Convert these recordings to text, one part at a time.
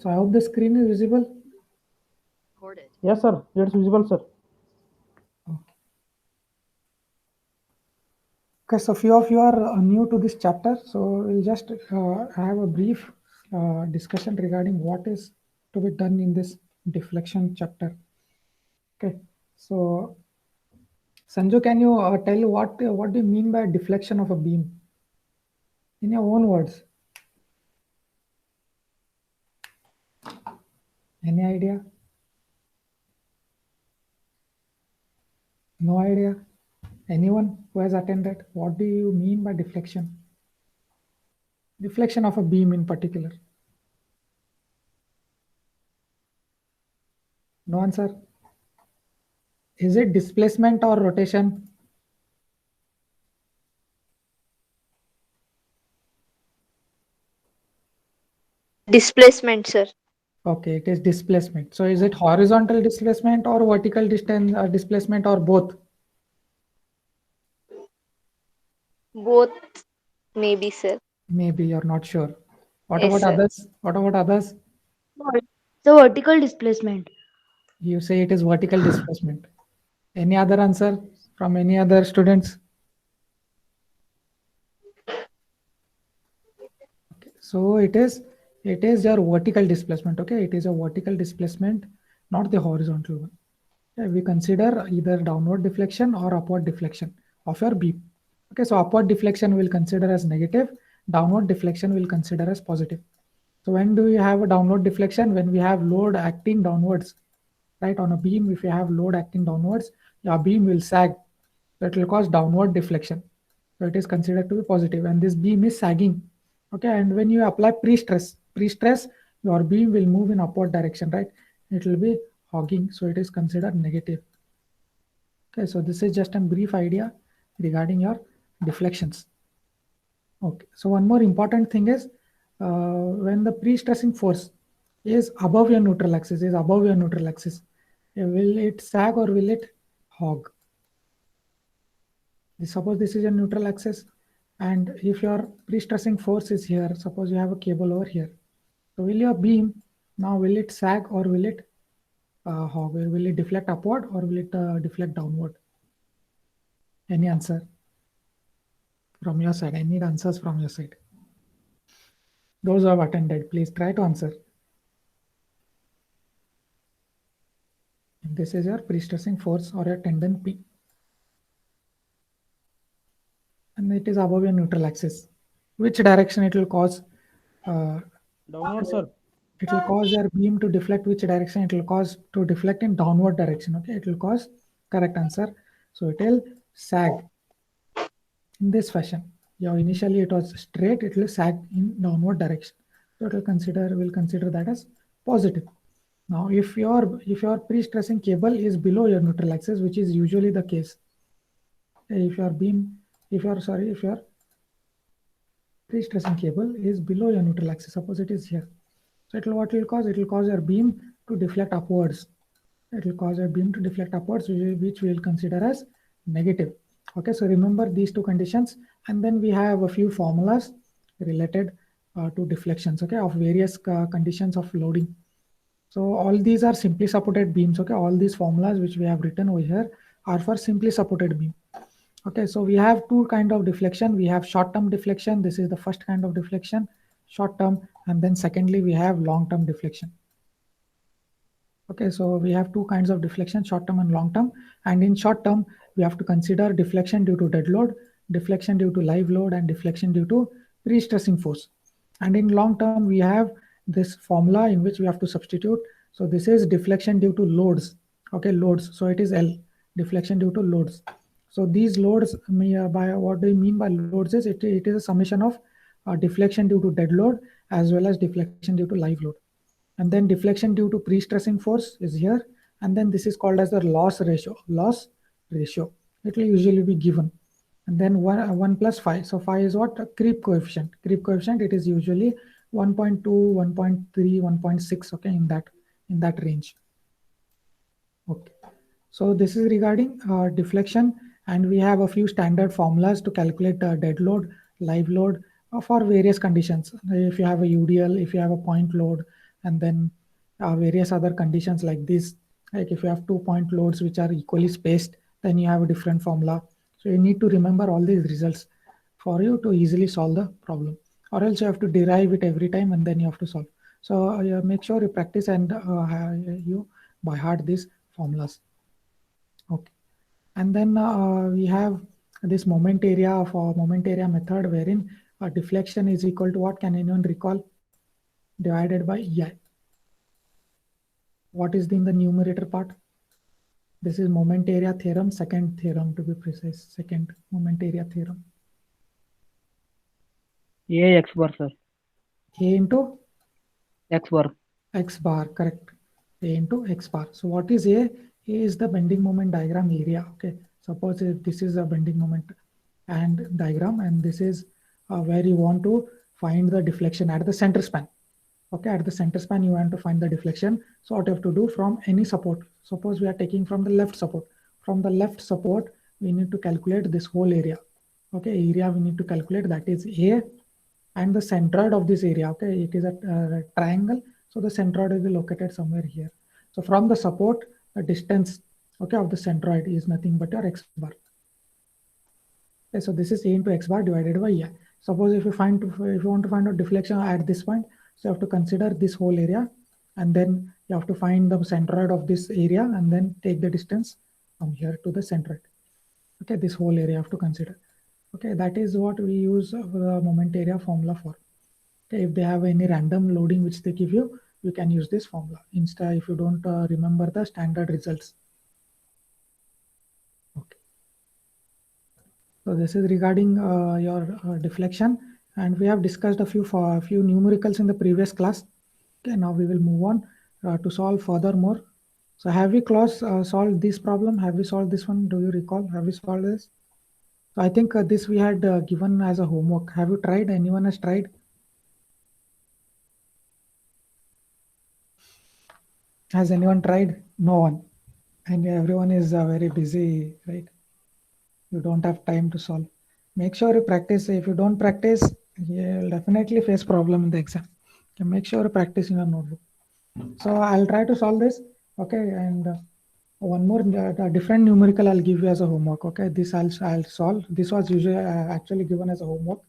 So I hope the screen is visible. Yes, sir. It's visible, sir. Okay, so few of you are new to this chapter, so we'll just have a brief discussion regarding what is to be done in this deflection chapter. Okay, so Sanju, can you tell what do you mean by deflection of a beam in your own words? Any idea? No idea? Anyone who has attended? What do you mean by deflection? Deflection of a beam in particular. No answer. Is it displacement or rotation? Displacement, sir. Okay, it is displacement. So is it horizontal displacement or vertical distance displacement or both? Both, maybe, sir. Maybe you're not sure. What Yes, about sir. others? What about others? The vertical displacement. You say it is vertical displacement. Any other answer from any other students? Okay, so it is your vertical displacement. Okay, it is a vertical displacement, not the horizontal one. Okay, we consider either downward deflection or upward deflection of your beam. Okay, so upward deflection will consider as negative, downward deflection will consider as positive. So when do we have a downward deflection? When we have load acting downwards, right? On a beam, if you have load acting downwards, your beam will sag. So it will cause downward deflection. So it is considered to be positive, and this beam is sagging. Okay, and when you apply pre-stress, your beam will move in upward direction, right? It will be hogging, so it is considered negative. Okay, so this is just a brief idea regarding your deflections. Okay, so one more important thing is when the pre-stressing force is above your neutral axis, will it sag or will it hog? Suppose this is a neutral axis, and if your pre-stressing force is here, suppose you have a cable over here. So will your beam now will it sag or will it hog? Will it deflect upward or will it deflect downward? Any answer from your side? I need answers from your side. Those who have attended, please try to answer. This is your pre-stressing force or your tendon P. And it is above your neutral axis. Which direction it will cause? Downward, sir. It will cause your beam to deflect. Which direction? It will cause to deflect in downward direction. Okay, it will cause correct answer. So it will sag in this fashion. Yeah, initially it was straight. It will sag in downward direction. So it will consider that as positive. Now, if your pre-stressing cable is below your neutral axis, which is usually the case, if your beam, if your pre-stressing cable is below your neutral axis, suppose it is here, so what it will cause? It will cause your beam to deflect upwards. It will cause your beam to deflect upwards, which we will consider as negative. Okay, so remember these two conditions, and then we have a few formulas related to deflections. Okay, of various conditions of loading. So all these are simply supported beams. Okay, all these formulas which we have written over here are for simply supported beam. Okay, so we have two kind of deflection. We have short-term deflection. This is the first kind of deflection, short-term, and then secondly we have long-term deflection. Okay, so we have two kinds of deflection, short-term and long-term. And in short-term, we have to consider deflection due to dead load, deflection due to live load, and deflection due to pre-stressing force. And in long-term, we have this formula in which we have to substitute. So this is deflection due to loads. Okay, loads. So it is L, deflection due to loads. So these loads, by what do you mean by loads is it is a summation of deflection due to dead load as well as deflection due to live load. And then deflection due to pre-stressing force is here, and then this is called as the loss ratio. It will usually be given, and then 1 plus phi. So phi is what? A creep coefficient. It is usually 1.2, 1.3, 1.6. Okay, in that range. Okay, so this is regarding deflection, and we have a few standard formulas to calculate dead load, live load for various conditions. If you have a UDL, if you have a point load, and then various other conditions like this. Like if you have 2-point loads which are equally spaced, then you have a different formula. So you need to remember all these results for you to easily solve the problem, or else you have to derive it every time and then you have to solve. So make sure you practice and you by heart these formulas. Okay, and then we have this moment area of our moment area method, wherein deflection is equal to what? Can anyone recall? Divided by EI. What is in the numerator part? This is moment area theorem, second theorem to be precise, second moment area theorem. A x bar, sir. A into X bar. X bar, correct. A into X bar. So what is A? A is the bending moment diagram area. Okay. Suppose this is a bending moment and diagram, and this is where you want to find the deflection at the center span. Okay, at the center span you want to find the deflection. So what you have to do from any support. Suppose we are taking from the left support. From the left support, we need to calculate this whole area. Okay, area we need to calculate, that is A, and the centroid of this area. Okay, it is a triangle, so the centroid will be located somewhere here. So from the support, the distance, okay, of the centroid is nothing but your X bar. Okay, so this is A into X bar divided by E. Suppose if you want to find out deflection at this point, so you have to consider this whole area, and then you have to find the centroid of this area and then take the distance from here to the centroid. Okay, this whole area you have to consider. Okay, that is what we use the moment area formula for. Okay, if they have any random loading which they give you, you can use this formula instead if you don't remember the standard results. Okay. So this is regarding your deflection, and we have discussed a few numericals in the previous class. Okay, now we will move on to solve furthermore. So have we solved this problem? Have we solved this one? Do you recall? Have we solved this? So I think this we had given as a homework. Have you tried? Anyone has tried? Has anyone tried? No one. And everyone is very busy, right? You don't have time to solve. Make sure you practice. If you don't practice, you'll definitely face problem in the exam. Okay, make sure you practice in your notebook. So I'll try to solve this. Okay, and one more different numerical I'll give you as a homework. Okay, this I'll solve. This was usually actually given as a homework.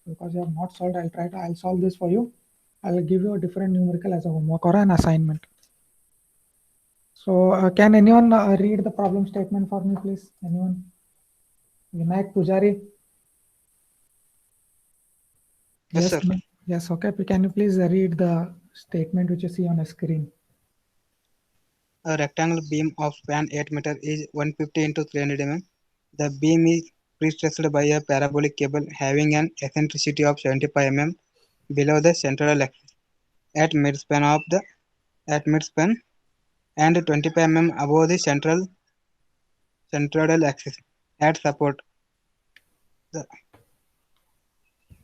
Because you have not solved, I'll solve this for you. I'll give you a different numerical as a homework or an assignment. So can anyone read the problem statement for me, please? Anyone? Vinayak Pujari? Yes, sir. Yes, okay. Can you please read the statement which you see on the screen? A rectangle beam of span 8 meters is 150 into 300 mm. The beam is pre-stressed by a parabolic cable having an eccentricity of 75 mm below the central axis at midspan and 25 mm above the centroidal axis at support.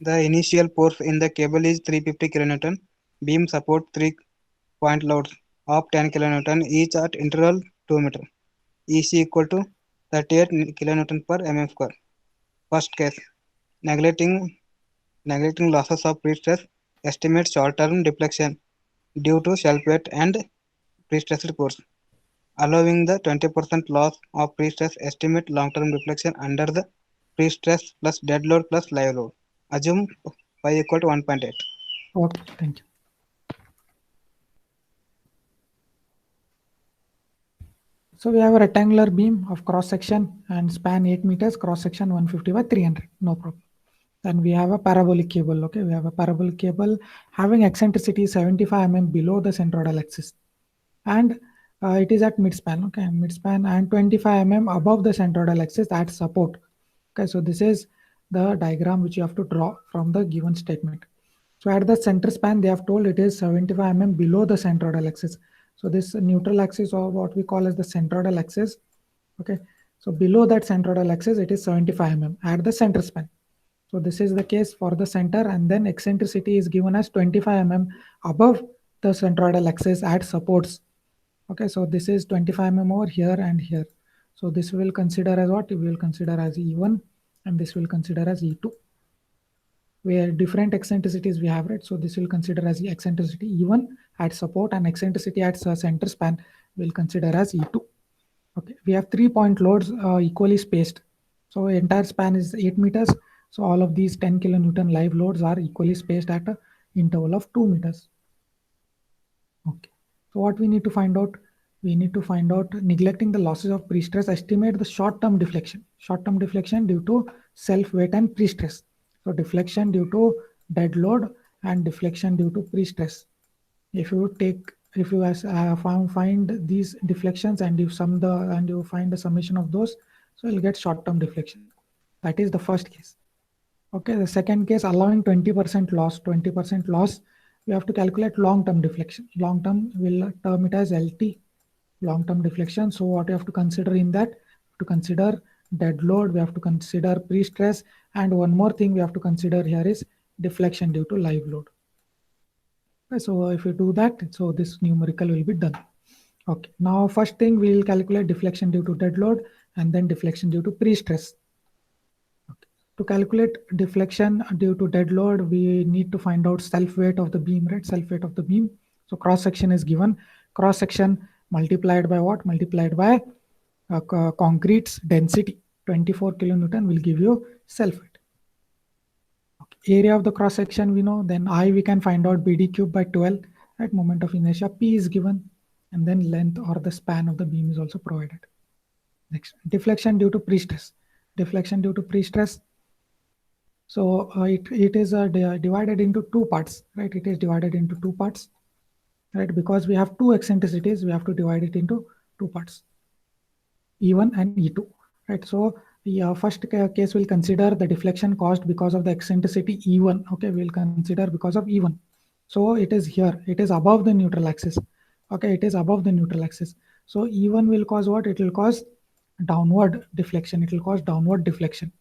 The initial force in the cable is 350 kN. Beam support 3-point loads of 10 kN each at interval 2 meters. EC equal to 38 kN per mm square. First case, neglecting losses of pre-stress, estimate short-term deflection due to shell weight and pre-stressed force. Allowing the 20% loss of pre-stress, estimate long-term deflection under the pre-stress plus dead load plus live load. Assume y equal to 1.8. Okay, thank you. So we have a rectangular beam of cross section and span 8 meters, cross section 150 by 300, no problem. Then we have a parabolic cable. Okay, we have a parabolic cable having eccentricity 75 mm below the centroidal axis, and it is at midspan. Okay, midspan and 25 mm above the centroidal axis at support. Okay, so this is the diagram which you have to draw from the given statement. So at the center span, they have told it is 75 mm below the centroidal axis. So this neutral axis, or what we call as the centroidal axis. Okay, so below that centroidal axis, it is 75 mm at the center span. So this is the case for the center, and then eccentricity is given as 25 mm above the centroidal axis at supports. Okay, so this is 25 mm over here and here. So this will consider as what? We will consider as E1, and this will consider as E2. Where different eccentricities we have, right? So this will consider as the eccentricity E1, at support and eccentricity at center span we'll consider as E2. Okay, we have 3-point loads equally spaced. So entire span is 8 meters. So all of these 10 kilonewton live loads are equally spaced at an interval of 2 meters. Okay, so what we need to find out? We need to find out, neglecting the losses of pre-stress, estimate the short-term deflection. Short-term deflection due to self-weight and pre-stress. So deflection due to dead load and deflection due to pre-stress. If you find these deflections and you find the summation of those, so you'll get short-term deflection. That is the first case. Okay, the second case, allowing 20% loss. 20% loss, we have to calculate long-term deflection. Long-term, we'll term it as LT, long-term deflection. So what you have to consider in that, to consider dead load, we have to consider pre-stress, and one more thing we have to consider here is deflection due to live load. Okay, so if you do that, so this numerical will be done. Okay, now first thing we will calculate deflection due to dead load and then deflection due to pre-stress. Okay. To calculate deflection due to dead load, we need to find out self-weight of the beam, right? Self-weight of the beam. So cross-section is given. Cross-section multiplied by what? Multiplied by concrete's density. 24 kilonewton will give you self-weight. Okay. Area of the cross-section we know. Then I we can find out BD cube by 12. Right? Moment of inertia P is given. And then length or the span of the beam is also provided. Next, deflection due to pre-stress. Deflection due to pre-stress. So it is divided into two parts, right? It is divided into two parts, right? Because we have two eccentricities, we have to divide it into two parts, E1 and E2, right? So the first case will consider the deflection caused because of the eccentricity E1. Okay, we'll consider because of E1. So it is here, it is above the neutral axis. Okay, it is above the neutral axis. So E1 will cause what? It will cause downward deflection. It will cause downward deflection.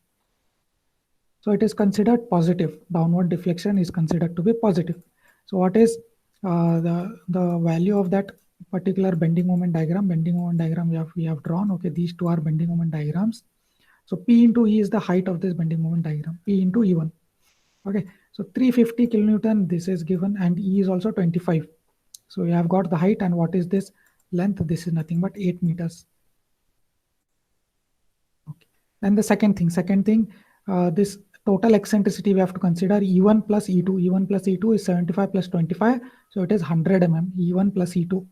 So it is considered positive. Downward deflection is considered to be positive. So what is the value of that particular bending moment diagram? Bending moment diagram we have drawn. Okay, these two are bending moment diagrams. So P into E is the height of this bending moment diagram. P into E1. Okay, so 350 kilonewton this is given, and E is also 25. So we have got the height, and what is this length? This is nothing but 8 meters. Okay. And the second thing, this total eccentricity we have to consider E1 plus E2. E1 plus E2 is 75 plus 25. So it is 100 mm, E1 plus E2.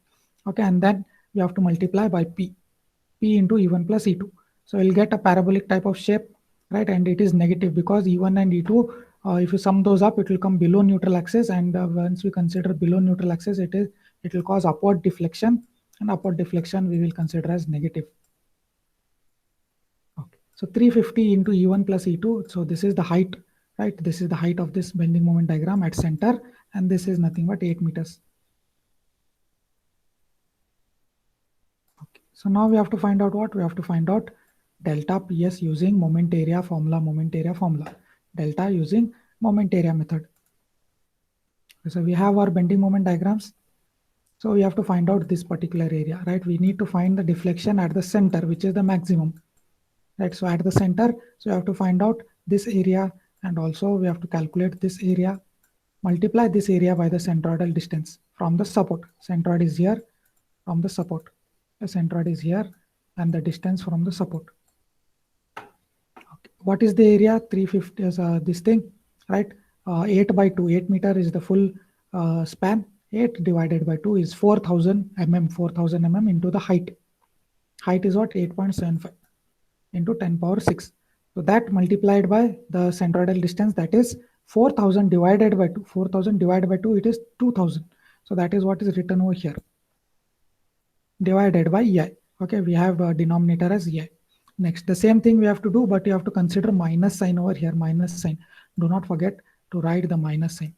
Okay, and then we have to multiply by P into E1 plus E2. So we'll get a parabolic type of shape, right? And it is negative because E1 and E2, if you sum those up, it will come below neutral axis. And once we consider below neutral axis, it will cause upward deflection, and upward deflection we will consider as negative. Okay. So 350 into E1 plus E2. So this is the height, right? This is the height of this bending moment diagram at center, and this is nothing but 8 meters. Okay. So now we have to find out what? We have to find out delta PS using moment area formula. Delta using moment area method. So we have our bending moment diagrams. So we have to find out this particular area, right? We need to find the deflection at the center, which is the maximum, right? So at the center, so we have to find out this area, and also we have to calculate this area, multiply this area by the centroidal distance from the support. Centroid is here from the support. The centroid is here, and the distance from the support. Okay. What is the area? 350 is this thing, right? 8 by 2, 8 meter is the full span. 8 divided by 2 is 4000 mm, 4000 mm into the height. Height is what? 8.75 into 10 power 6. So that multiplied by the centroidal distance, that is 4000 divided by 2. 4000 divided by 2, it is 2000. So that is what is written over here. Divided by EI. Okay, we have a denominator as EI. Next, the same thing we have to do, but you have to consider minus sign over here, minus sign. Do not forget to write the minus sign.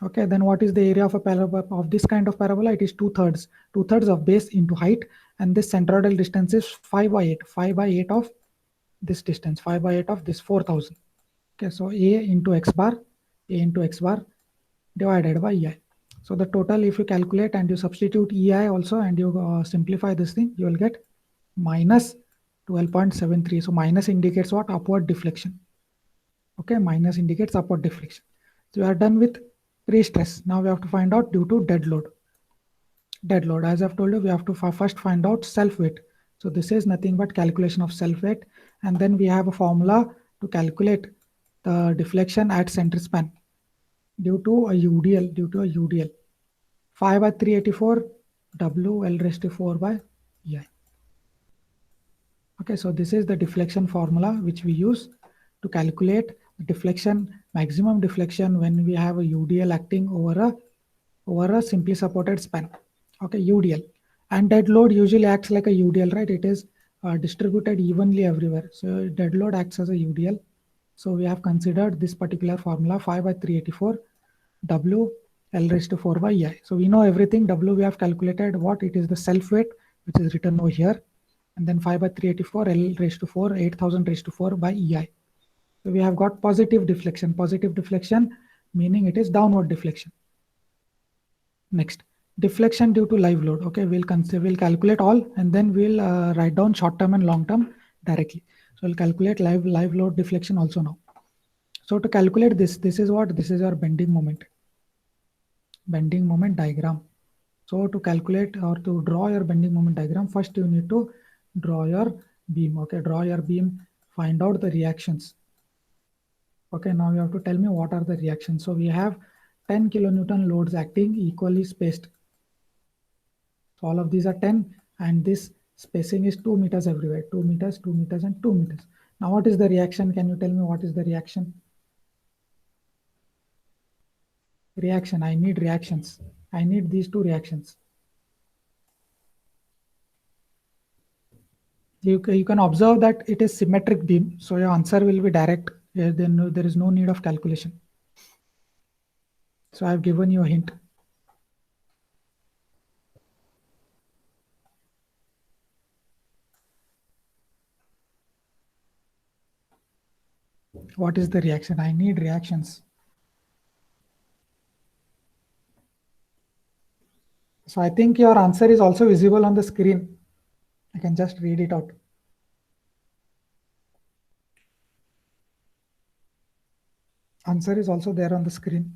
Okay, then what is the area of a parabola, of this kind of parabola? It is 2/3. 2/3 of base into height, and this centroidal distance is 5 by 8. 5 by 8 of this distance, 5 by 8 of this 4000. Okay, so A into X bar divided by EI. So the total, if you calculate and you substitute EI also, and you simplify this thing, you will get minus 12.73. So minus indicates what? Upward deflection. Okay, minus indicates upward deflection. So we are done with pre-stress. Now we have to find out due to dead load. dead load. As I've told you, we have to first find out self weight. So this is nothing but calculation of self weight, and then we have a formula to calculate the deflection at center span due to a UDL. 5 by 384 W L raised to 4 by EI. Okay, so this is the deflection formula which we use to calculate deflection, maximum deflection when we have a UDL acting over a simply supported span. Okay, UDL. And dead load usually acts like a UDL, right? It is distributed evenly everywhere. So dead load acts as a UDL. So we have considered this particular formula 5 by 384 W L raised to 4 by EI. So we know everything. W we have calculated what it is, the self weight, which is written over here. And then 5 by 384 L raised to 4, 8000 raised to 4 by EI. So we have got positive deflection meaning it is downward deflection. Next, deflection due to live load. Okay, we'll calculate all, and then we'll write down short term and long term directly. So we'll calculate live load deflection also now. So to calculate this is what? This is our bending moment diagram. So to calculate or to draw your bending moment diagram, first you need to draw your beam. Okay, draw your beam, find out the reactions. Okay, now you have to tell me what are the reactions. So we have 10 kilonewton loads acting equally spaced. So all of these are 10, and this spacing is 2 meters everywhere. 2 meters, 2 meters, and 2 meters. Now what is the reaction? Can you tell me what is the reaction? Reaction, I need reactions. I need these two reactions. You can observe that it is symmetric beam, so your answer will be direct. Then there is no need of calculation. So I have given you a hint. What is the reaction? I need reactions. So I think your answer is also visible on the screen. I can just read it out. Answer is also there on the screen.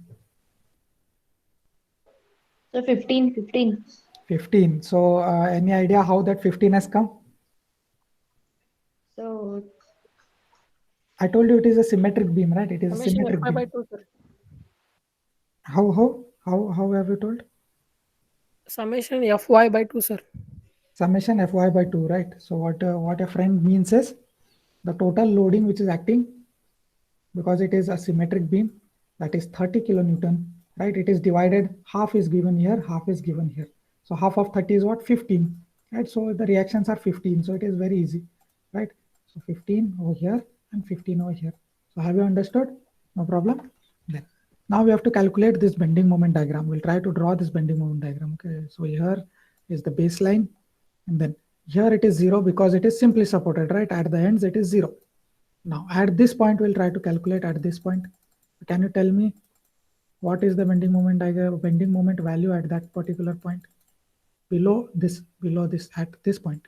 So 15. 15. So any idea how that 15 has come? So I told you it is a symmetric beam, right? It is a Summation symmetric Fy by beam. 2, sir. How have you told? Summation Fy by 2, sir. Summation Fy by 2, right? So what a friend means is the total loading which is acting, because it is a symmetric beam, that is 30 kilonewton, right? It is divided, half is given here, half is given here. So half of 30 is what? 15, right? So the reactions are 15. So it is very easy, right? So 15 over here and 15 over here. So have you understood? No problem. Then now we have to calculate this bending moment diagram. We'll try to draw this bending moment diagram. Okay, so here is the baseline, and then here it is 0 because it is simply supported, right? At the ends it is 0. Now at this point we'll try to calculate at this point. Can you tell me what is the bending moment diagram, bending moment value at that particular point? Below this at this point.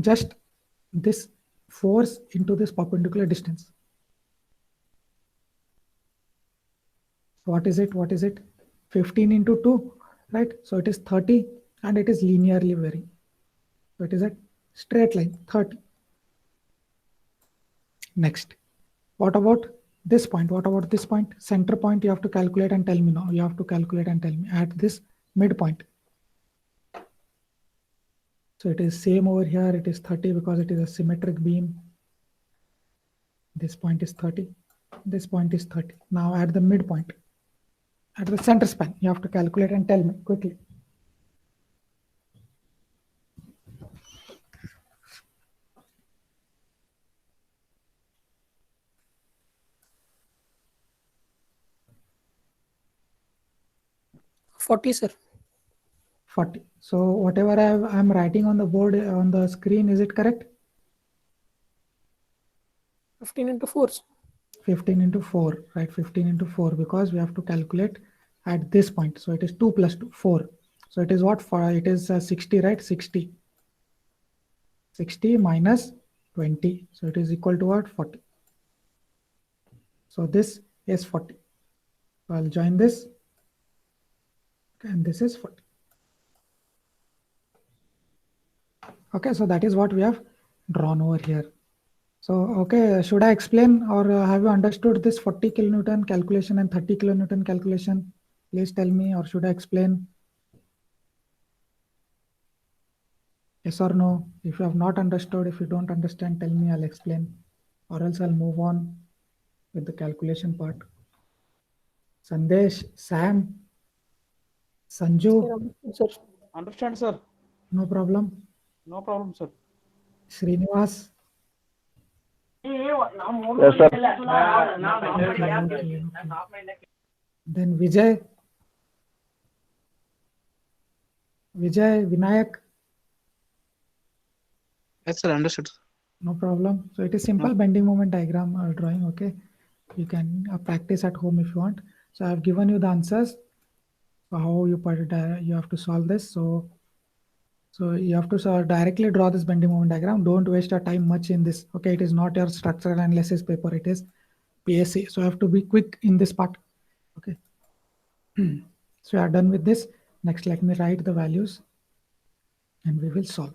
Just this force into this perpendicular distance. What is it? 15 into 2, right? So it is 30, and it is linearly varying. So it is a straight line, 30. Next, what about this point? What about this point? Center point you have to calculate and tell me now. You have to calculate and tell me at this midpoint. So it is same over here. It is 30 because it is a symmetric beam. This point is 30. This point is 30. Now at the midpoint, at the center span, you have to calculate and tell me quickly. $40, sir. 40. So whatever I'm writing on the board on the screen, is it correct? 15 into 4. 15 into 4, right? 15 into 4, because we have to calculate at this point. So it is 2 plus 2, 4. So it is what? It is 60, right? 60 minus 20. So it is equal to what? 40. So this is 40. So I'll join this. Okay, and this is 40. Okay, so that is what we have drawn over here. So, okay, should I explain or have you understood this 40 kilonewton calculation and 30 kilonewton calculation? Please tell me, or should I explain? Yes or no? If you have not understood, if you don't understand, tell me, I'll explain, or else I'll move on with the calculation part. Sandesh, Sam, Sanju, Sir. Understand, sir? no problem. No problem, sir. Srinivas, Yes, sir. okay. Then Vijay, Vinayak, Yes, sir. Understood. no problem. So it is simple bending moment diagram drawing. Okay, you can practice at home if you want. So I have given you the answers. So how you put it, you have to solve this. So you have to directly draw this bending moment diagram. Don't waste your time much in this. Okay, it is not your structural analysis paper. It is PSC. So I have to be quick in this part. Okay. So you are done with this. Next, let me write the values and we will solve.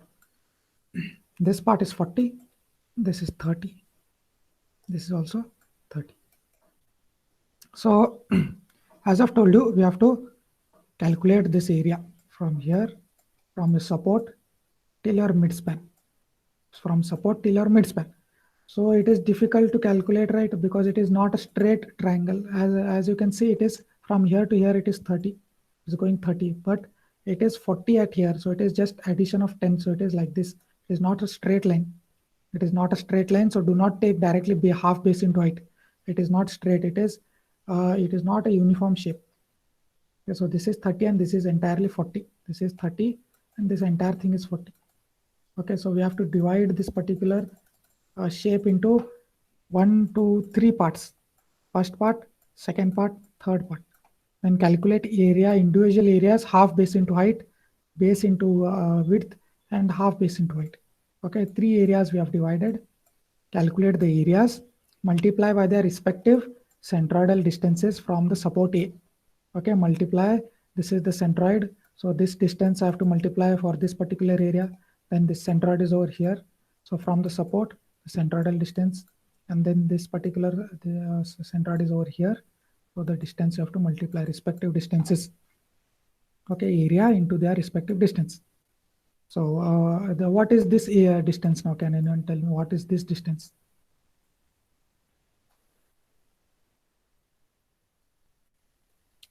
This part is 40. This is 30. This is also 30. So as I've told you, we have to calculate this area from here, from the support till your midspan. From support till your midspan. So it is difficult to calculate, right? Because it is not a straight triangle. As you can see, it is from here to here, it is 30. It's going 30, but it is 40 at here. So it is just addition of 10. So it is like this. It is not a straight line. It is not a straight line. So do not take directly be half base into height. It is not straight. It is not a uniform shape. Okay, so this is 30 and this is entirely 40. This is 30 and this entire thing is 40. Okay, so we have to divide this particular shape into 1, 2, 3 parts. First part, second part, third part. Then calculate area, individual areas, half base into height, base into width, and half base into height. Okay, 3 areas we have divided. Calculate the areas, multiply by their respective centroidal distances from the support A. Okay, multiply, this is the centroid. So this distance I have to multiply for this particular area. Then this centroid is over here. So from the support, the centroidal distance, and then this particular centroid is over here. So the distance you have to multiply respective distances. Okay, area into their respective distance. So what is this distance now? Can anyone tell me what is this distance?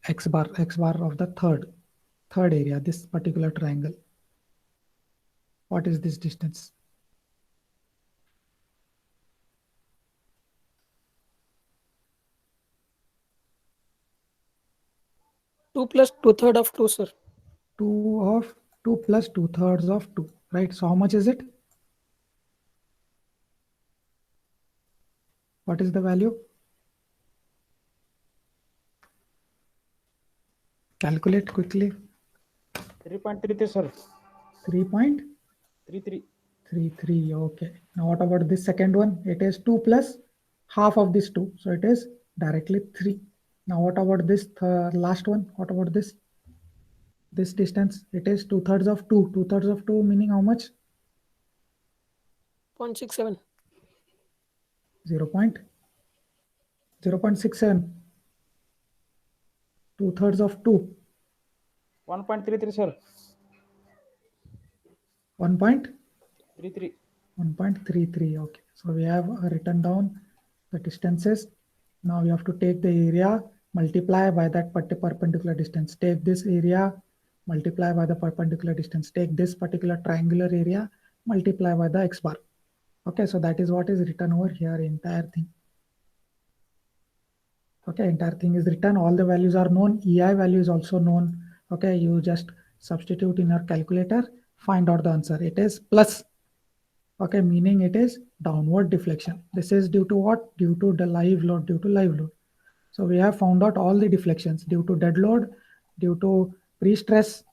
X bar of the third area, this particular triangle. What is this distance? Two plus 2/3 of 2, sir. 2 plus 2/3 of 2, right? So how much is it? What is the value? Calculate quickly. 3.33, sir. 3.33. 33. Okay. Now what about this second one? It is 2 plus half of this 2. So it is directly 3. Now what about this last one? What about this? This distance, it is 2/3 of 2. 2/3 of 2 meaning how much? 0.67. 0.67. 2/3 of 2. 1.33, sir. 1.33. 33. Okay. So we have written down the distances. Now we have to take the area, multiply by that perpendicular distance. Take this area, multiply by the perpendicular distance. Take this particular triangular area, multiply by the x bar. Okay, so that is what is written over here, entire thing. Okay, entire thing is written. All the values are known. EI value is also known. Okay, you just substitute in your calculator, find out the answer. It is plus. Okay, meaning it is downward deflection. This is due to what? Due to the live load, due to live load. So we have found out all the deflections due to dead load, due to pre-stress.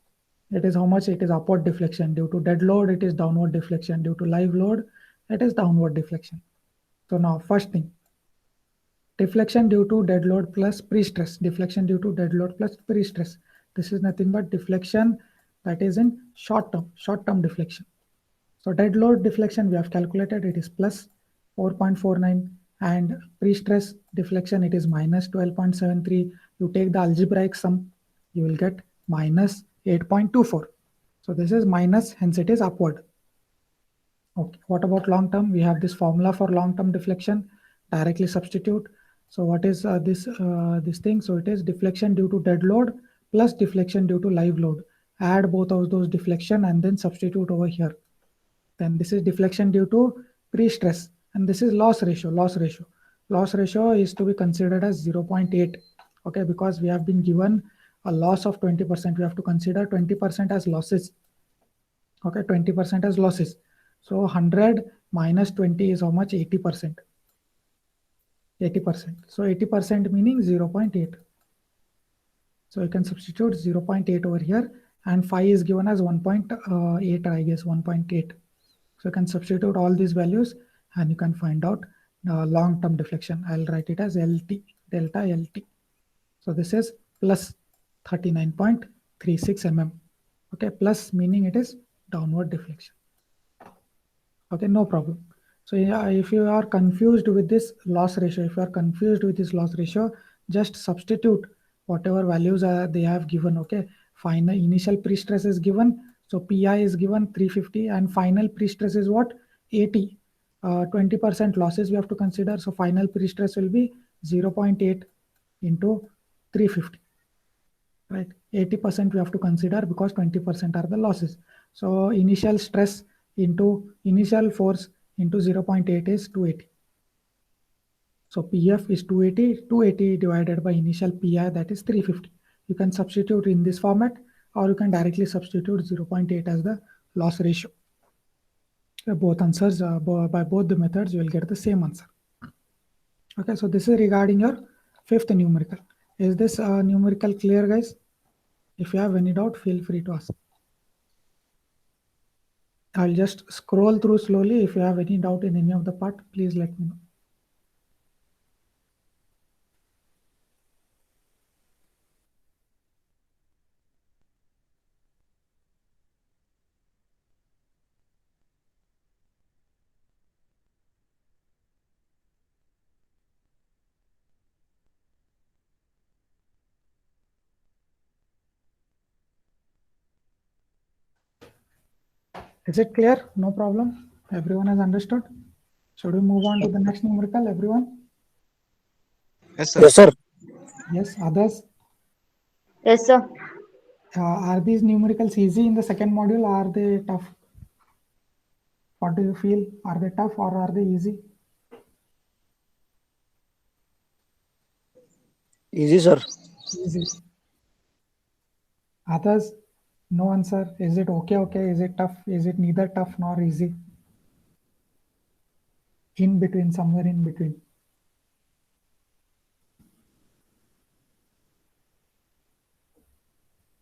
It is how much? It is upward deflection. Due to dead load, it is downward deflection. Due to live load, it is downward deflection. So now first thing, deflection due to dead load plus pre-stress. Deflection due to dead load plus pre-stress. This is nothing but deflection that is in short term deflection. So dead load deflection we have calculated, it is plus 4.49, and pre-stress deflection it is minus 12.73. You take the algebraic sum, you will get minus 8.24. So this is minus, hence it is upward. Okay, what about long term? We have this formula for long term deflection, directly substitute. So what is this thing? So it is deflection due to dead load plus deflection due to live load. Add both of those deflection and then substitute over here. Then this is deflection due to pre-stress, and this is loss ratio. Loss ratio is to be considered as 0.8. Okay, because we have been given a loss of 20%. We have to consider 20% as losses. Okay, 20% as losses. So 100 minus 20 is how much? 80%. 80%. So 80% meaning 0.8. So you can substitute 0.8 over here, and phi is given as 1.8, I guess 1.8. So you can substitute all these values and you can find out long-term deflection. I'll write it as LT, delta LT. So this is plus 39.36 mm. Okay, plus meaning it is downward deflection. Okay, no problem. So yeah, if you are confused with this loss ratio, just substitute whatever values they have given. Okay, final initial pre-stress is given. So PI is given 350 and final pre-stress is what? 80. 20% losses we have to consider. So final pre-stress will be 0.8 into 350. Right, 80% we have to consider because 20% are the losses. So initial stress into initial force into 0.8 is 280. So PF is 280. 280 divided by initial PI, that is 350. You can substitute in this format, or you can directly substitute 0.8 as the loss ratio. Both answers, by both the methods, you will get the same answer. Okay, so this is regarding your fifth numerical. Is this numerical clear, guys? If you have any doubt, feel free to ask. I'll just scroll through slowly. If you have any doubt in any of the part, please let me know. Is it clear? No problem. Everyone has understood. Should we move on to the next numerical, everyone? Yes, sir. Yes, sir. Yes, others? Yes, sir. Are these numericals easy in the second module? Or are they tough? What do you feel? Are they tough or are they easy? Easy, sir. Easy. Others? No answer. Is it okay? Is it tough? Is it neither tough nor easy? In between, somewhere in between.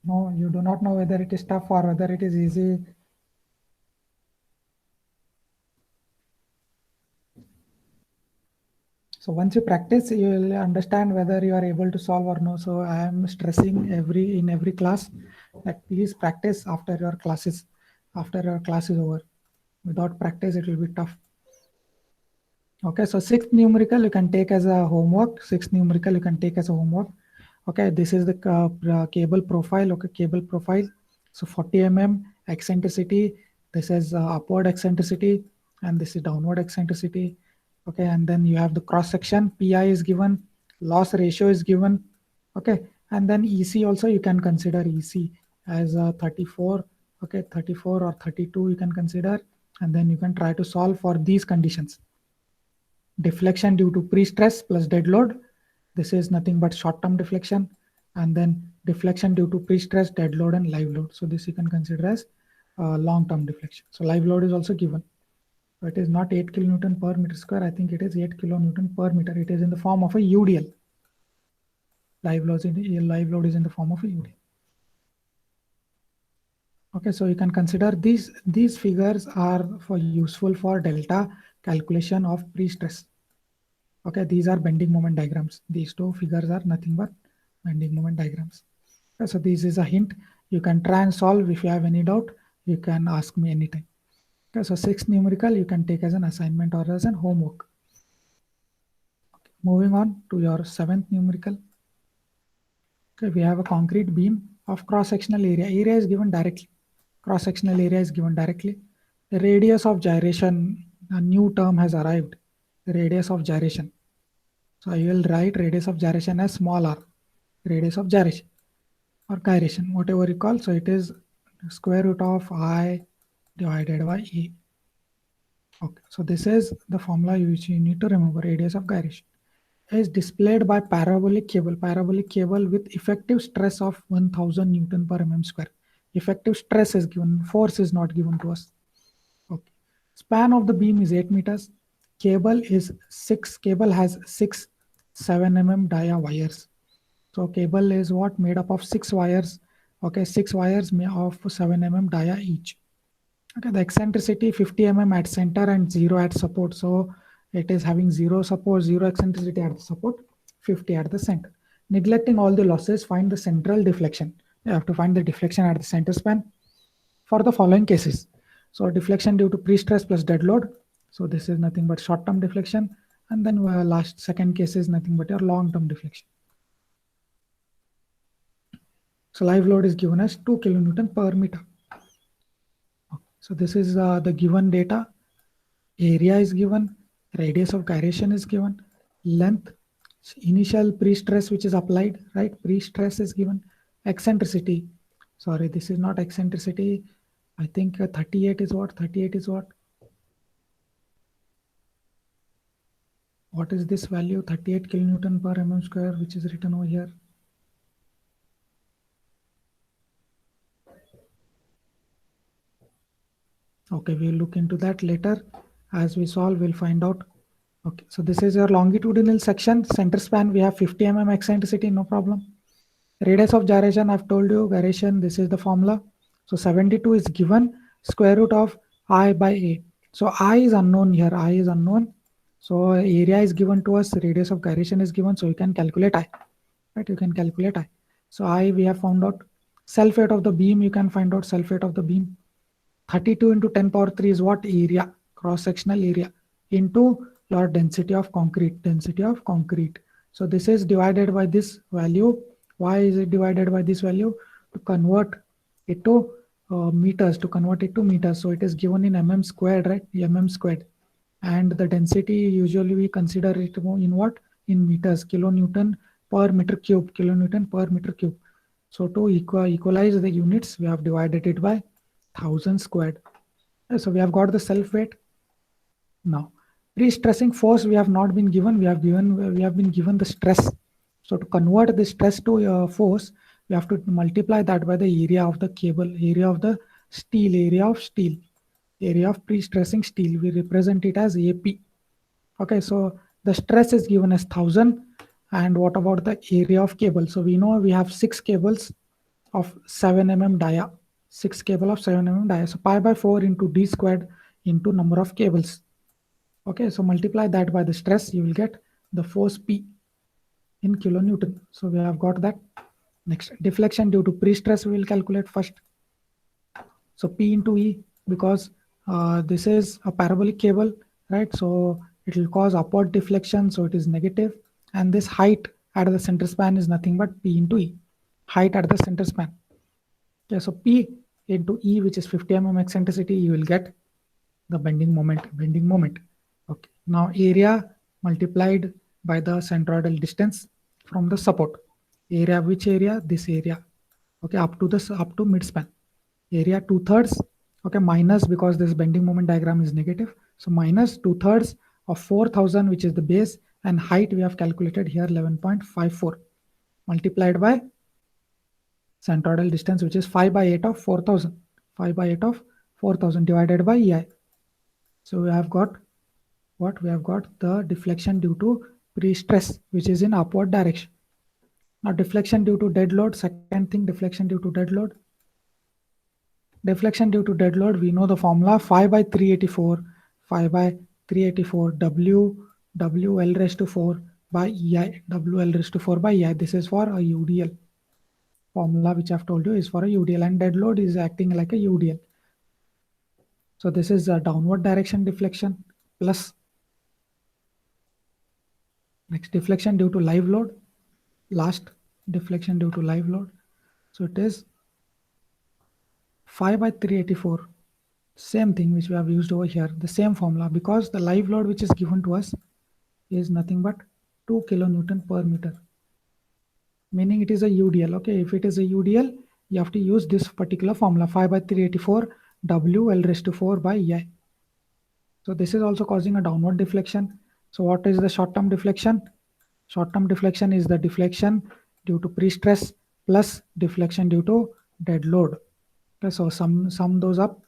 No, you do not know whether it is tough or whether it is easy. So once you practice, you will understand whether you are able to solve or no. So I am stressing in every class that please practice after your class is over. Without practice, it will be tough. Okay, so sixth numerical you can take as a homework. Okay, this is the cable profile. Okay, cable profile. So 40 mm eccentricity. This is upward eccentricity, and this is downward eccentricity. Okay, and then you have the cross section. PI is given, loss ratio is given. Okay, and then EC also you can consider EC as 34. Okay, 34 or 32 you can consider, and then you can try to solve for these conditions. Deflection due to pre-stress plus dead load. This is nothing but short-term deflection, and then deflection due to pre-stress, dead load, and live load. So this you can consider as long-term deflection. So live load is also given. So it is not 8 kilonewton per meter square. I think it is 8 kilonewton per meter. It is in the form of a UDL. Live load is in the form of a UDL. Okay, so you can consider these figures are useful for delta calculation of pre-stress. Okay, these are bending moment diagrams. These two figures are nothing but bending moment diagrams. So this is a hint. You can try and solve. If you have any doubt, you can ask me anytime. Okay, so 6th numerical you can take as an assignment or as an homework. Okay, moving on to your 7th numerical. Okay, we have a concrete beam of cross-sectional area. Area is given directly. Cross-sectional area is given directly. The radius of gyration, a new term has arrived. The radius of gyration. So I will write radius of gyration as small r. Radius of gyration or gyration, whatever you call. So it is square root of I divided by E. Okay, so this is the formula which you need to remember. Radius of gyration is displayed by parabolic cable. Parabolic cable with effective stress of 1000 Newton per mm square. Effective stress is given, force is not given to us. Okay. Span of the beam is 8 meters. Cable has 6 7 mm dia wires. So cable is what? Made up of 6 wires. Okay, 6 wires made of 7 mm dia each. Okay, the eccentricity 50 mm at center and 0 at support. So it is having 0 support, 0 eccentricity at the support, 50 at the center. Neglecting all the losses, find the central deflection. You have to find the deflection at the center span for the following cases. So deflection due to pre-stress plus dead load. So this is nothing but short-term deflection. And then second case is nothing but your long-term deflection. So live load is given as 2 kilonewton per meter. Okay. So this is the given data. Area is given. Radius of gyration is given. Length, initial pre-stress which is applied, right? Pre-stress is given. Eccentricity. Sorry, this is not eccentricity. I think 38 is what? 38 is what? What is this value? 38 kilonewton per mm square, which is written over here. Okay, we'll look into that later. As we solve, we'll find out. Okay, so this is your longitudinal section. Center span, we have 50 mm eccentricity, no problem. Radius of gyration, I've told you, gyration, this is the formula. So 72 is given, square root of I by A. So I is unknown here, I is unknown. So area is given to us, radius of gyration is given, so you can calculate I, right? You can calculate I. So I, we have found out. Self weight of the beam, you can find out self weight of the beam. 32 into 10 power 3 is what? Area, cross-sectional area, into your density of concrete, So this is divided by this value. Why is it divided by this value? To convert it to meters, So it is given in mm squared, right? mm squared. And the density, usually we consider it in what? In meters, kilonewton per meter cube. So to equalize the units, we have divided it by 1000 squared. So we have got the self weight. Now, pre-stressing force we have not been given. We have been given the stress. So to convert the stress to force, we have to multiply that by the area of the cable, area of the steel, area of pre-stressing steel. We represent it as AP. Okay, so the stress is given as 1000. And what about the area of cable? So we know we have 6 cables of 7 mm dia. 6 cable of 7 mm dia. So pi by 4 into d squared into number of cables. Okay, so multiply that by the stress, you will get the force P in kilonewton. So we have got that. Next, deflection due to pre-stress, we will calculate first. So P into E, because this is a parabolic cable, right? So it will cause upward deflection, so it is negative. And this height at the center span is nothing but P into E, height at the center span. Okay, so P into E, which is 50 mm eccentricity, you will get the bending moment. Okay, now area multiplied by the centroidal distance from the support. Area, which area? This area. Okay, up to mid span. Area 2/3. Okay, minus, because this bending moment diagram is negative. So minus 2/3 of 4000, which is the base, and height we have calculated here 11.54 multiplied by centroidal distance, which is 5 by 8 of 4000. 5 by 8 of 4000 divided by EI. So we have got what? We have got the deflection due to pre-stress, which is in upward direction. Now deflection due to dead load, second thing, deflection due to dead load. Deflection due to dead load, we know the formula, 5 by 384 W L raised to 4 by EI, W L raised to 4 by EI. This is for a UDL. formula which I've told you is for a UDL, and dead load is acting like a UDL. So this is a downward direction deflection plus next deflection due to live load, last deflection due to live load. So it is 5 by 384. Same thing which we have used over here, the same formula, because the live load which is given to us is nothing but 2 kilonewton per meter, meaning it is a UDL. Okay, if it is a UDL, you have to use this particular formula, 5 by 384 W L raised to 4 by I. So this is also causing a downward deflection. So what is the short-term deflection? Short-term deflection is the deflection due to pre-stress plus deflection due to dead load. Okay, so sum those up,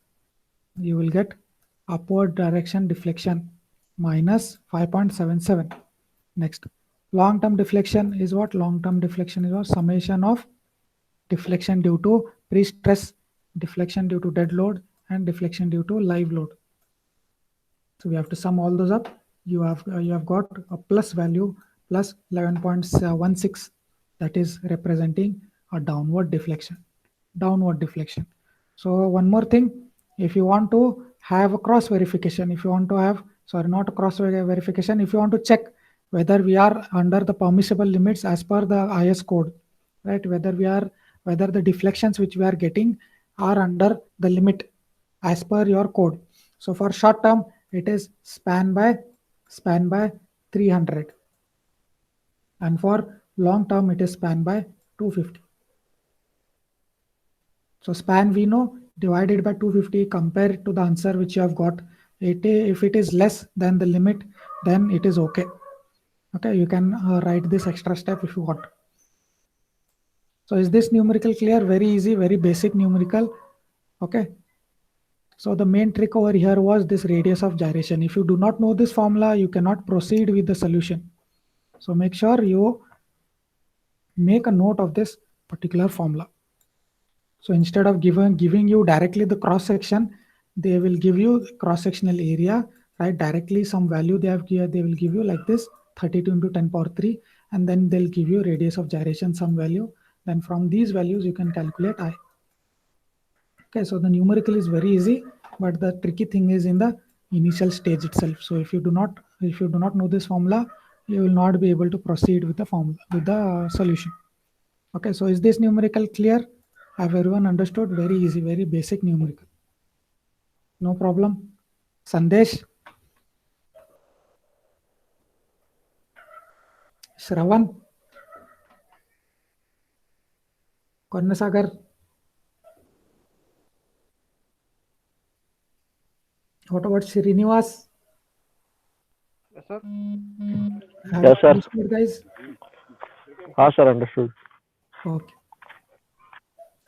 you will get upward direction deflection minus 5.77. Next, long-term deflection is what? Long-term deflection is what? Summation of deflection due to pre-stress, deflection due to dead load, and deflection due to live load. So we have to sum all those up. You have got a plus value plus 11.16, that is representing a downward deflection. Downward deflection. So one more thing, if you want to have a cross verification, if you want to have, sorry, not a cross verification, if you want to check whether we are under the permissible limits as per the IS code, right? Whether the deflections which we are getting are under the limit as per your code. So for short term, it is span by 300, and for long term, it is span by 250. So span we know, divided by 250, compare it to the answer which you have got. If it is less than the limit, then it is okay. Okay, you can write this extra step if you want. So is this numerical clear? Very easy, very basic numerical. Okay. So the main trick over here was this radius of gyration. If you do not know this formula, you cannot proceed with the solution. So make sure you make a note of this particular formula. So instead of giving you directly the cross section, they will give you cross-sectional area, right? Directly some value they will give you like this, 32 into 10 power 3, and then they'll give you radius of gyration, some value. Then from these values, you can calculate I. Okay, so the numerical is very easy, but the tricky thing is in the initial stage itself. So if you do not know this formula, you will not be able to proceed with the formula, with the solution. Okay, so is this numerical clear? Have everyone understood? Very easy, very basic numerical. No problem. Sandesh, Shravan, Karnasagar. What about Srinivas? Yes, sir. Have Yes, sir. understood, guys? Sir, understood. Okay.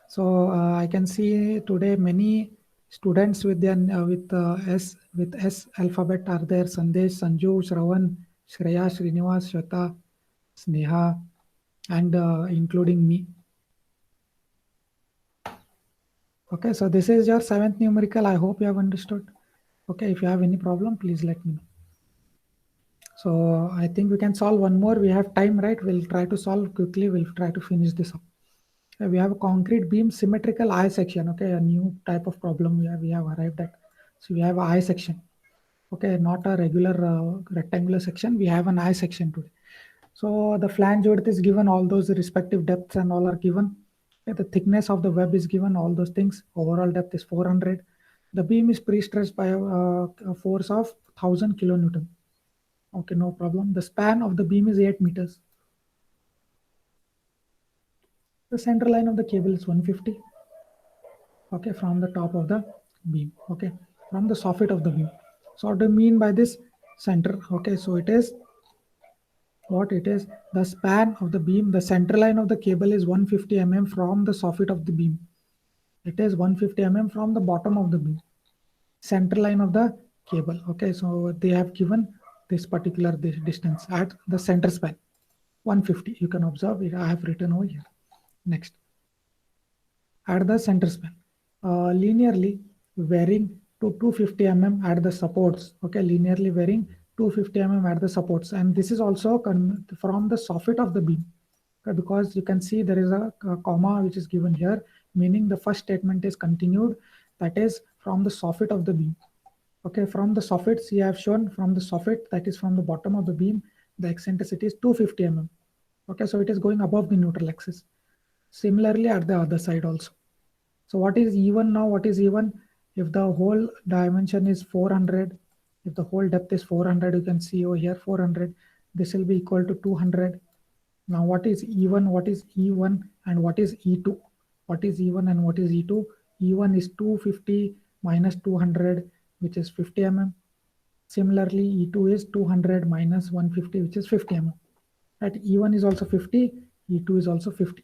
So I can see today many students with their S alphabet are there. Sandesh, Sanju, Shravan, Shreya, Srinivas, Shweta, Sneha, and including me. Okay, so this is your 7th numerical. I hope you have understood. Okay, if you have any problem, please let me know. So I think we can solve one more. We have time, right? We'll try to solve quickly. We'll try to finish this up. We have a concrete beam symmetrical I section. Okay, a new type of problem we have arrived at. So we have an I section. Okay, not a regular rectangular section. We have an I section today. So the flange width is given, all those respective depths and all are given. Okay, the thickness of the web is given, all those things. Overall depth is 400. The beam is pre-stressed by a force of 1000 kilonewton. Okay, no problem. The span of the beam is 8 meters. The center line of the cable is 150. Okay, from the top of the beam. Okay, from the soffit of the beam. So what do you mean by this center? Okay, so it is what it is. The span of the beam, the center line of the cable is 150 mm from the soffit of the beam. It is 150 mm from the bottom of the beam. Center line of the cable. Okay, so they have given this particular distance at the center span, 150. You can observe it. I have written over here. Next, at the center span, linearly varying to 250 mm at the supports. Okay, linearly varying 250 mm at the supports, and this is also from the soffit of the beam. because you can see there is a comma which is given here, meaning the first statement is continued, that is from the soffit of the beam. Okay, from the soffits you have shown, from the soffit, that is from the bottom of the beam, the eccentricity is 250 mm. Okay, so it is going above the neutral axis. Similarly at the other side also. So what is E1 now? What is E1? If the whole dimension is 400, if the whole depth is 400, you can see over here 400, this will be equal to 200. Now what is E1, what is E1, and what is E2? What is E1 and what is E2? E1 is 250 minus 200, which is 50 mm. Similarly, E2 is 200 minus 150, which is 50 mm. Right? E1 is also 50, E2 is also 50.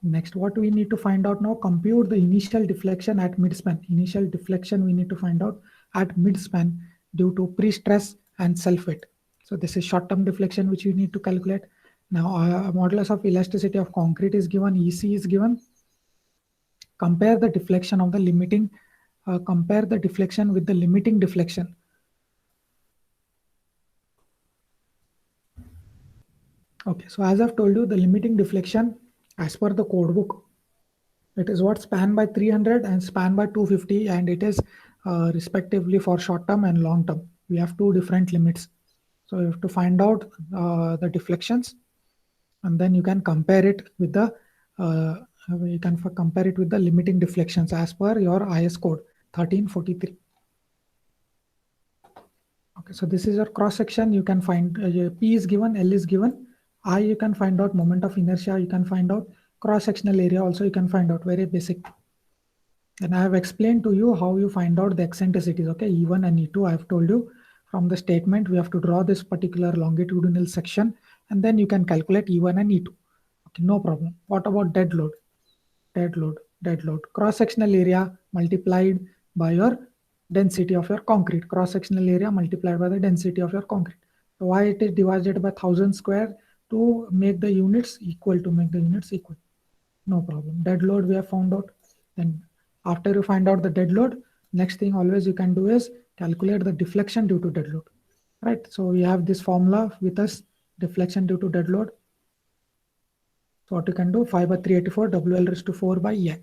Next, what we need to find out now, compute the initial deflection at midspan. Initial deflection we need to find out at midspan due to pre-stress and self-weight. So this is short-term deflection which you need to calculate. Now, modulus of elasticity of concrete is given, EC is given. Compare the deflection of the limiting, compare the deflection with the limiting deflection. Okay, so as I've told you, the limiting deflection as per the code book, it is what span by 300 and span by 250, and it is respectively for short term and long term. We have two different limits. So you have to find out the deflections, and then you can compare it with the compare it with the limiting deflections as per your IS code 1343. Okay, so this is your cross section. You can find P is given, L is given, I you can find out moment of inertia, you can find out cross sectional area also you can find out, very basic. And I have explained to you how you find out the eccentricities. Okay, E1 and E2 I have told you. From the statement we have to draw this particular longitudinal section, and then you can calculate E1 and E2. Okay, no problem. What about dead load? Dead load. Cross sectional area multiplied by your density of your concrete. Cross sectional area multiplied by the density of your concrete. So why it is divided by 1000 square? To make the units equal, no problem. Dead load we have found out. Then after you find out the dead load, next thing always you can do is calculate the deflection due to dead load, right? So we have this formula with us, deflection due to dead load. So what you can do, 5 by 384 WL raised to 4 by EI.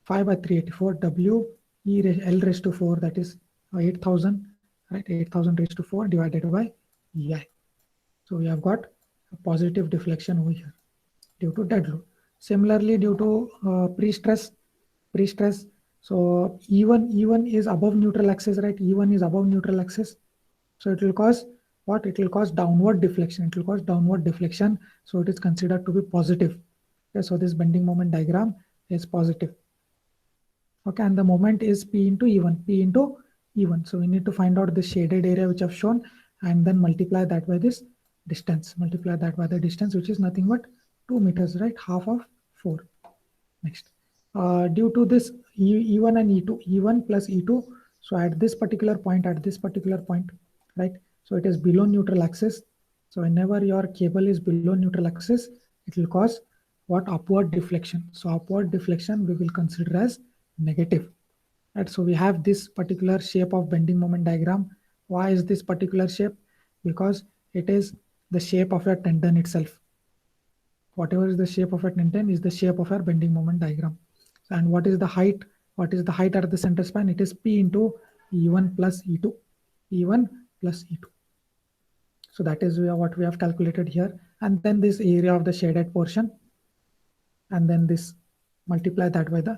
5 by 384 W L raised to 4, that is 8000, right? 8000 raised to 4 divided by EI. So we have got a positive deflection over here due to dead load. Similarly, due to pre-stress, so E1 is above neutral axis, right? E1 is above neutral axis. So it will cause what? It will cause downward deflection. So it is considered to be positive. Okay, so this bending moment diagram is positive. Okay, and the moment is P into E1. So we need to find out the shaded area which I've shown, and then multiply that by this distance. Multiply that by the distance, which is nothing but 2 meters, right? Half of 4. Next, due to this E1 and E2, E1 plus E2. So at this particular point, right? So it is below neutral axis. So whenever your cable is below neutral axis, it will cause what? Upward deflection. So upward deflection we will consider as negative, right? So we have this particular shape of bending moment diagram. Why is this particular shape? Because it is the shape of your tendon itself. Whatever is the shape of a tendon is the shape of our bending moment diagram. And what is the height? What is the height at the center span? It is P into E1 plus E2. E1 plus E2. So that is what we have calculated here. And then this area of the shaded portion. And then this, multiply that by the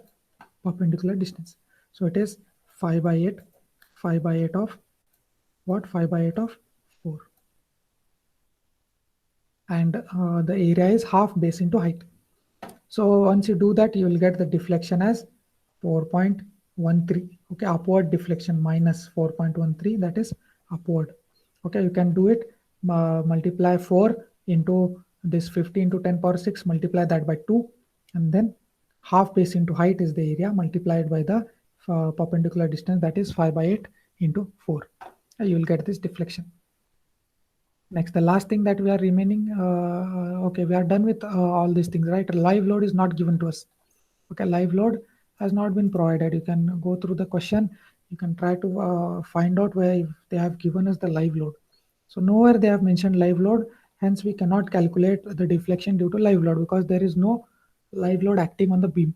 perpendicular distance. So it is 5 by 8. 5 by 8 of what? 5 by 8 of 4. And the area is half base into height. So once you do that, you will get the deflection as 4.13. Okay, upward deflection minus 4.13, that is upward. Okay, you can do it, multiply 4 into this 50 into 10 power 6, multiply that by 2, and then half base into height is the area multiplied by the perpendicular distance, that is 5 by 8 into 4. You will get this deflection. Next, the last thing that we are remaining, okay, we are done with all these things, right? Live load is not given to us. Okay, live load has not been provided. You can go through the question. You can try to find out where they have given us the live load. So nowhere they have mentioned live load. Hence, we cannot calculate the deflection due to live load because there is no live load acting on the beam.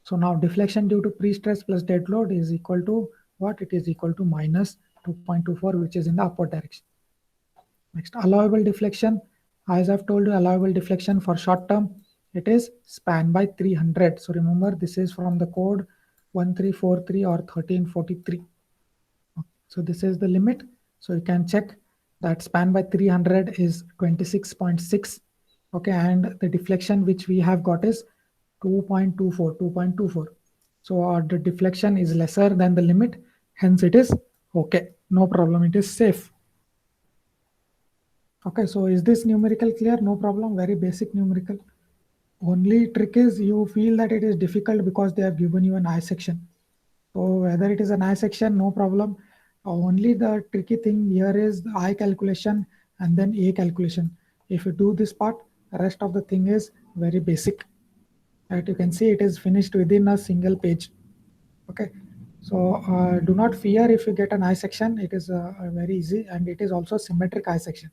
So now deflection due to pre-stress plus dead load is equal to what? It is equal to minus 2.24, which is in the upward direction. Next, allowable deflection. As I've told you, allowable deflection for short term, it is span by 300. So remember, this is from the code 1343 or 1343. So this is the limit. So you can check that span by 300 is 26.6. Okay, and the deflection which we have got is 2.24. So the deflection is lesser than the limit. Hence it is okay. No problem. It is safe. Okay, so is this numerical clear? No problem. Very basic numerical. Only trick is you feel that it is difficult because they have given you an I section. So whether it is an I section, no problem. Only the tricky thing here is the I calculation and then A calculation. If you do this part, the rest of the thing is very basic. Right? You can see it is finished within a single page. Okay. So do not fear if you get an I section. It is very easy, and it is also symmetric I section.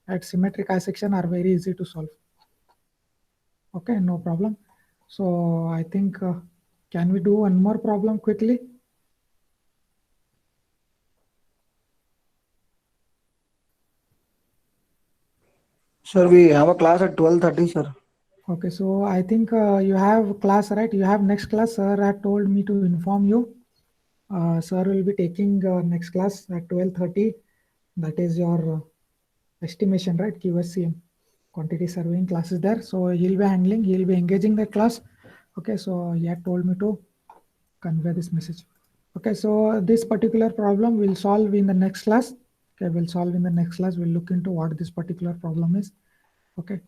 Right? Symmetric I section are very easy to solve. Okay, no problem. So I think can we do one more problem quickly? Sir, we have a class at 12:30, sir. Okay, so I think you have class, right? You have next class. Sir had told me to inform you. Sir will be taking next class at 12:30. That is your estimation, right? QSCM, quantity surveying classes there. So he'll be handling, he'll be engaging the class. Okay, so he had told me to convey this message. Okay, so this particular problem we'll solve in the next class. Okay, we'll solve in the next class. We'll look into what this particular problem is. Okay,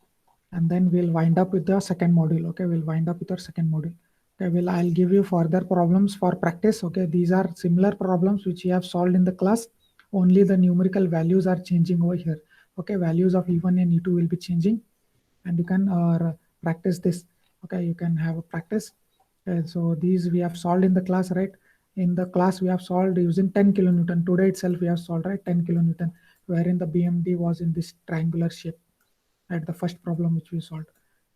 and then we'll wind up with the second module. Okay, we'll wind up with our second module. Okay, I'll give you further problems for practice. Okay, these are similar problems which we have solved in the class. Only the numerical values are changing over here. Okay, values of E1 and E2 will be changing, and you can practice this. Okay, you can have a practice. So these we have solved in the class, right? In the class we have solved using 10 kilonewton. Today itself we have solved, right? 10 kilonewton, wherein the BMD was in this triangular shape at the first problem which we solved.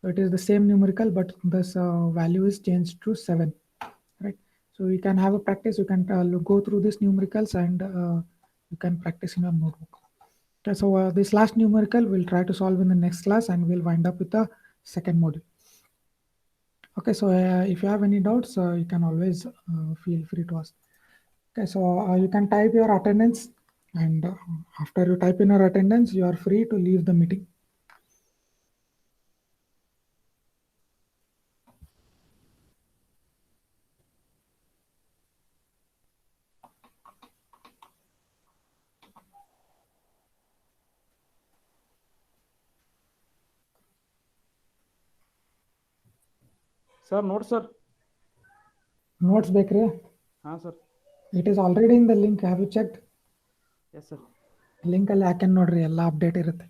So it is the same numerical, but this value is changed to 7, right? So you can have a practice. You can go through these numericals and you can practice in your notebook. Okay, so this last numerical we'll try to solve in the next class, and we'll wind up with the second module. Okay, so if you have any doubts, you can always feel free to ask. Okay, so you can type your attendance, and after you type in your attendance, you are free to leave the meeting. Sir, note, sir. Notes Bakery. Sir. It is already in the link. Have you checked? Yes, sir. Link ಅಲ್ಲಿ ಹಾಕೊಂಡು ನೋಡ್ರಿ ಎಲ್ಲ update ಇರುತ್ತೆ.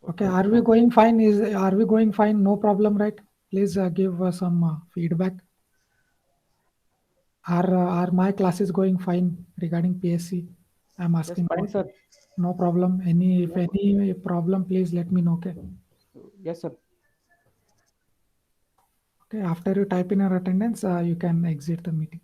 Okay, are we going fine? Are we going fine? No problem, right? Please give some feedback. Are my classes going fine regarding PSC? I'm asking. Yes, fine, sir. No problem. If any problem, please let me know. Okay. Yes, sir. Okay. After you type in your attendance, you can exit the meeting.